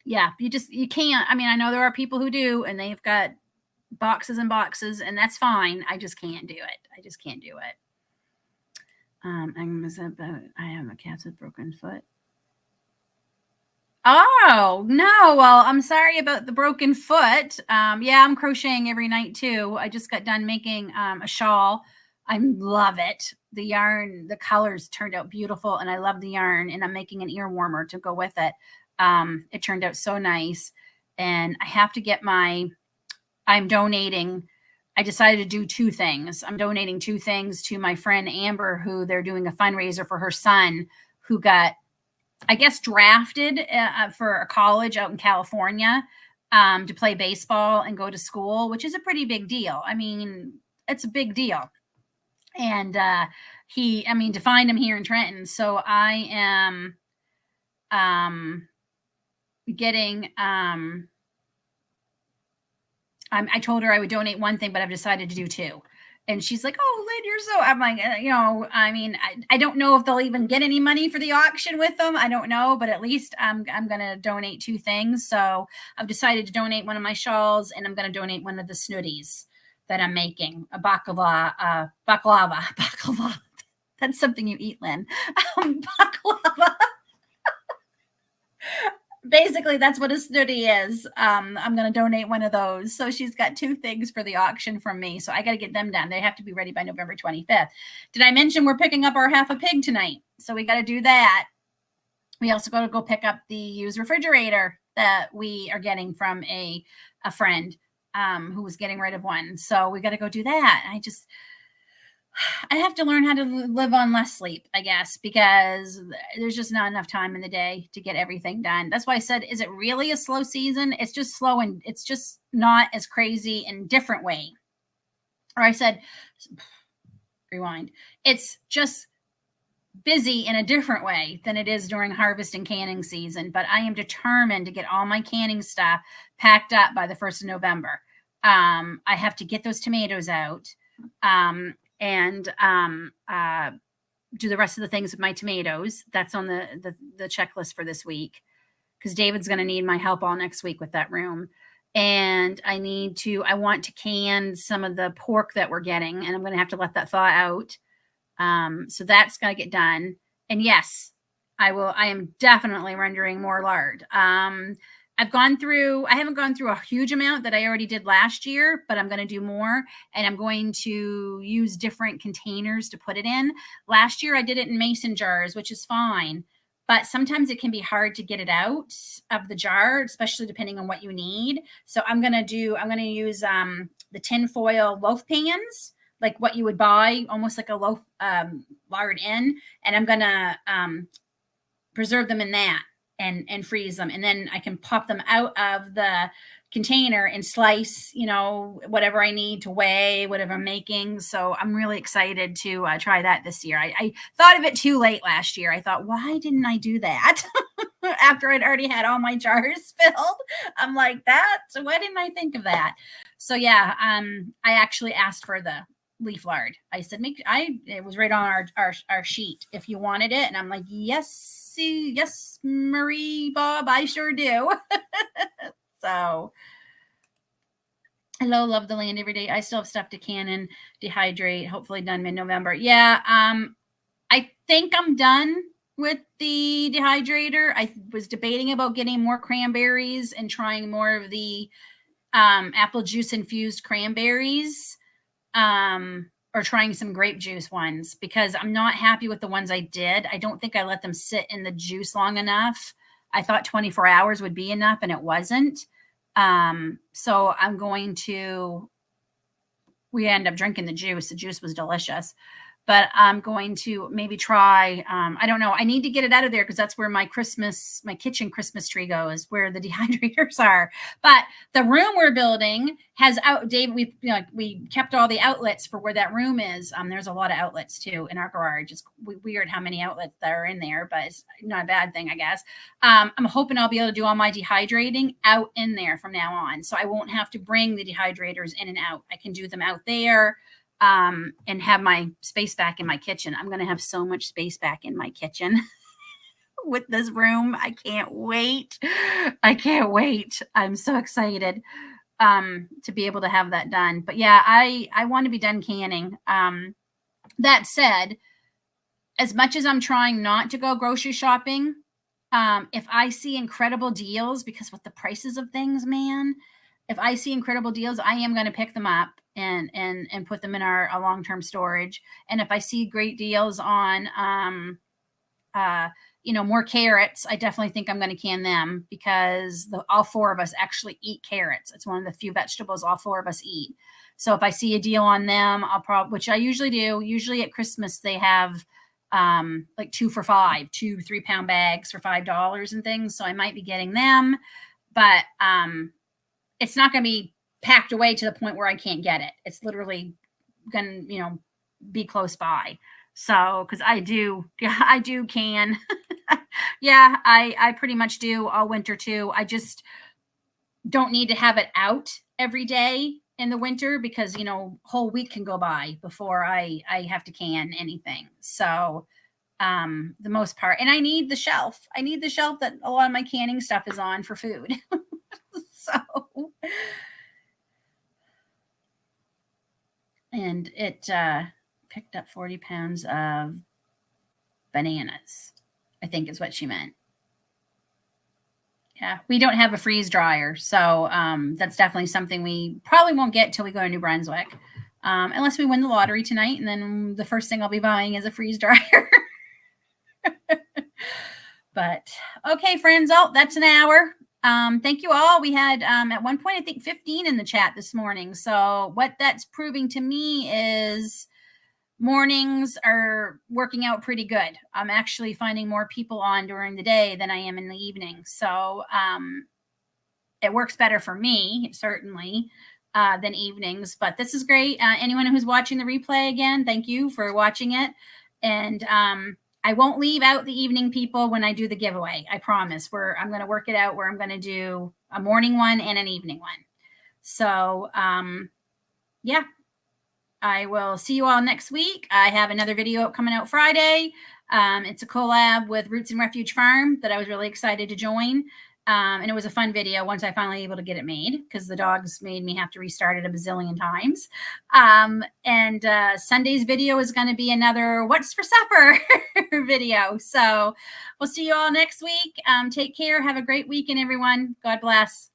you can't. I mean, I know there are people who do, and they've got boxes and boxes, and that's fine. I just can't do it. I have a cat with broken foot. Oh, no. Well, I'm sorry about the broken foot. Yeah, I'm crocheting every night too. I just got done making a shawl. I love it. The yarn, the colors turned out beautiful, and I love the yarn, and I'm making an ear warmer to go with it. It turned out so nice. And I have to get I'm donating. I decided to do 2 things. I'm donating 2 things to my friend Amber, who they're doing a fundraiser for her son who got, I guess, drafted for a college out in California to play baseball and go to school, which is a pretty big deal. I mean, it's a big deal. And to find him here in Trenton. So I am getting, I told her I would donate 1 thing, but I've decided to do 2. And she's like, "Oh, Lynn, you're so," I'm like, I don't know if they'll even get any money for the auction with them. I don't know, but at least I'm going to donate 2 things. So I've decided to donate one of my shawls, and I'm going to donate one of the snooties that I'm making, a baklava. That's something you eat, Lynn. Baklava. Basically, that's what a snooty is. I'm going to donate one of those. So she's got 2 things for the auction from me. So I got to get them done. They have to be ready by November 25th. Did I mention we're picking up our half a pig tonight? So we got to do that. We also got to go pick up the used refrigerator that we are getting from a friend who was getting rid of one. So we got to go do that. I have to learn how to live on less sleep, I guess, because there's just not enough time in the day to get everything done. That's why I said, is it really a slow season? It's just slow, and it's just not as crazy in a different way. Or I said, rewind. It's just busy in a different way than it is during harvest and canning season. But I am determined to get all my canning stuff packed up by the 1st of November. I have to get those tomatoes out. And do the rest of the things with my tomatoes. That's on the checklist for this week, because David's going to need my help all next week with that room. And I want to can some of the pork that we're getting, and I'm going to have to let that thaw out. So that's got to get done. And yes, I am definitely rendering more lard. I haven't gone through a huge amount that I already did last year, but I'm going to do more, and I'm going to use different containers to put it in. Last year I did it in mason jars, which is fine, but sometimes it can be hard to get it out of the jar, especially depending on what you need. So I'm going to use the tin foil loaf pans, like what you would buy, almost like a loaf lard in, and I'm going to preserve them in that and freeze them, and then I can pop them out of the container and slice, whatever I need to weigh whatever I'm making. So I'm really excited to try that this year. I thought of it too late last year. I thought, why didn't I do that? After I'd already had all my jars filled, I'm like, so why didn't I think of that? So yeah, I actually asked for the leaf lard. I said, it was right on our sheet if you wanted it, and I'm like, yes, Marie Bob, I sure do. So hello, love the land every day. I still have stuff to can and dehydrate, hopefully done mid-November. Yeah, I think I'm done with the dehydrator. I was debating about getting more cranberries and trying more of the apple juice infused cranberries, or trying some grape juice ones, because I'm not happy with the ones I did. I don't think I let them sit in the juice long enough. I thought 24 hours would be enough, and it wasn't. So we ended up drinking the juice. The juice was delicious, but I'm going to maybe try, I don't know. I need to get it out of there because that's where my kitchen Christmas tree goes, where the dehydrators are. But the room we're building has we kept all the outlets for where that room is. There's a lot of outlets too in our garage. It's weird how many outlets that are in there, but it's not a bad thing, I guess. I'm hoping I'll be able to do all my dehydrating out in there from now on. So I won't have to bring the dehydrators in and out. I can do them out there. And have my space back in my kitchen. I'm going to have so much space back in my kitchen with this room. I can't wait. I'm so excited to be able to have that done. But yeah, I want to be done canning. That said, as much as I'm trying not to go grocery shopping, if I see incredible deals, because with the prices of things, man, if I see incredible deals, I am going to pick them up and put them in our long-term storage. And if I see great deals on, more carrots, I definitely think I'm going to can them, because all four of us actually eat carrots. It's one of the few vegetables all four of us eat. So if I see a deal on them, which I usually do. Usually at Christmas, they have like 2 for $5, 2 3-pound bags for $5 and things. So I might be getting them, but it's not going to be packed away to the point where I can't get it. It's literally going to, be close by. So, cause I do can. Yeah, I pretty much do all winter too. I just don't need to have it out every day in the winter, because, whole week can go by before I have to can anything. So, the most part, and I need the shelf that a lot of my canning stuff is on for food. So, and it picked up 40 pounds of bananas, I think is what she meant. Yeah, we don't have a freeze dryer, so that's definitely something we probably won't get till we go to New Brunswick, unless we win the lottery tonight, and then the first thing I'll be buying is a freeze dryer. But okay, friends, that's an hour. Thank you all. We had at one point, I think 15 in the chat this morning. So what that's proving to me is mornings are working out pretty good. I'm actually finding more people on during the day than I am in the evening. So it works better for me, certainly, than evenings. But this is great. Anyone who's watching the replay again, thank you for watching it. And I won't leave out the evening people when I do the giveaway. I promise. I'm going to work it out where I'm going to do a morning one and an evening one. So, yeah, I will see you all next week. I have another video coming out Friday. It's a collab with Roots and Refuge Farm that I was really excited to join. And it was a fun video once I finally able to get it made, because the dogs made me have to restart it a bazillion times. And Sunday's video is going to be another what's for supper video. So we'll see you all next week. Take care. Have a great weekend, everyone. God bless.